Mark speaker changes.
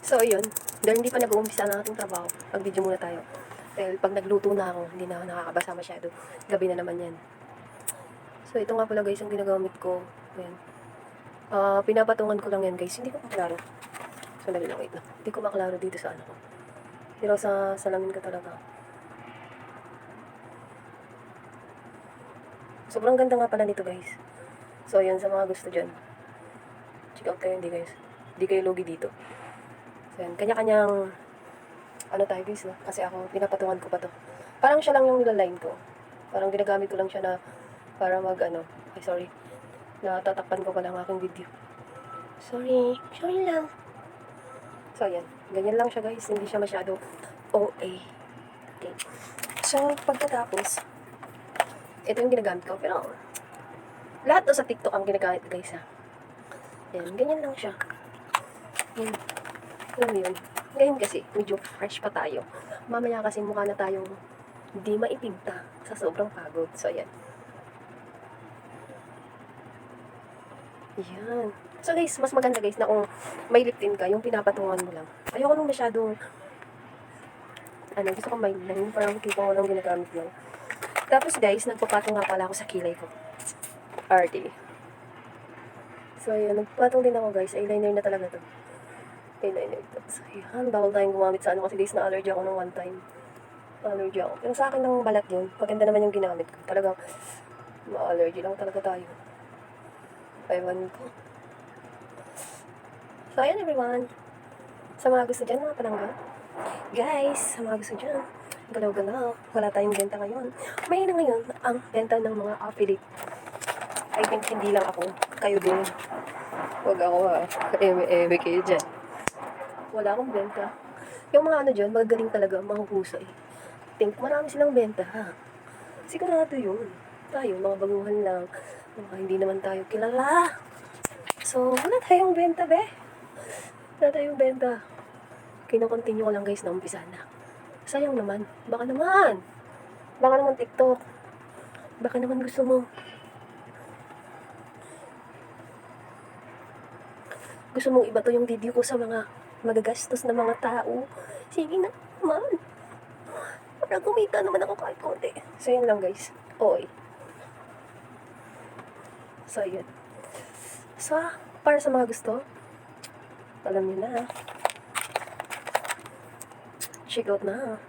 Speaker 1: So, ayun. Dahil hindi pa nag-uumpisa ng ating trabaho, mag-video muna tayo. Dahil pag nagluto na ako, hindi na ako nakakabasa masyado. Gabi na naman yan. So, ito nga pala guys, ang ginagamit ko. Ayan. Pinapatungan ko lang yan guys. Hindi ko maklaro. So, dali lang, wait lang. Hindi ko maklaro dito sa ano ko. Pero sa salamin ko talaga. Sobrang ganda nga pala nito guys. So, ayan sa mga gusto dyan. Check out kayo, hindi guys. Hindi kayo lugi dito. So, ayan. Kanya-kanyang ano tayo guys, no? Kasi ako, pinapatungan ko pa to. Parang siya lang yung nilaline ko. Parang ginagamit ko lang siya na para ay sorry. Natatakpan ko pa lang aking video. Sorry lang. So, ayan. Ganyan lang siya guys. Hindi siya masyado OA. Okay. So, pagkatapos, ito yung ginagamit ko. Pero, lahat to sa TikTok ang ginagamit guys ha. Ayan. Ganyan lang siya. Ayan. Alam mo yun. Ngayon kasi, medyo fresh pa tayo. Mamaya kasi mukha na tayong hindi maipinta sa sobrang pagod. So, ayan. Ayan. So, guys, mas maganda guys na kung may lip tint ka, yung pinapatungan mo lang. Ayoko nung masyadong, gusto kong may line. Parang kita ko lang ginagamit lang. Tapos, guys, nagpapatong nga pala ako sa kilay ko. RD. So, ayan. Nagpapatong din ako, guys. Eyeliner na talaga to. Eyeliner to. So, ayan. Bawal tayong gumamit sa kasi guys, na-allergy ako nung one time. Allergy ako. Pero sa akin ng balat yun, maganda naman yung ginamit ko. Talagang, ma-allergy lang talaga tayo. Ewan ko. So, ayan everyone. Sa mga gusto dyan, mga palangga. Guys, sa mga gusto dyan, galaw-galaw. Wala tayong benta ngayon. May na ngayon ang benta ng mga affiliate. I think hindi lang ako. Kayo din. Huwag ako ha. Eme kayo dyan. Wala akong benta. Yung mga ano dyan, magagaling talaga, mahuhusay. Think marami silang benta ha. Sigurado yun. Tayo, mga baguhan lang. Mga hindi naman tayo kilala. So, wala tayong benta, be. Wala tayong benta. Kino-continue ko lang guys na umpisa na. Sayang naman. Baka naman. Baka naman TikTok. Baka naman gusto mo. Gusto mong iba to yung video ko sa mga magagastos na mga tao. Sige na naman. Para kumita naman ako kahit konti. So, yun lang guys. Oy. So, yun. So, para sa mga gusto, alam niyo na. Check out na.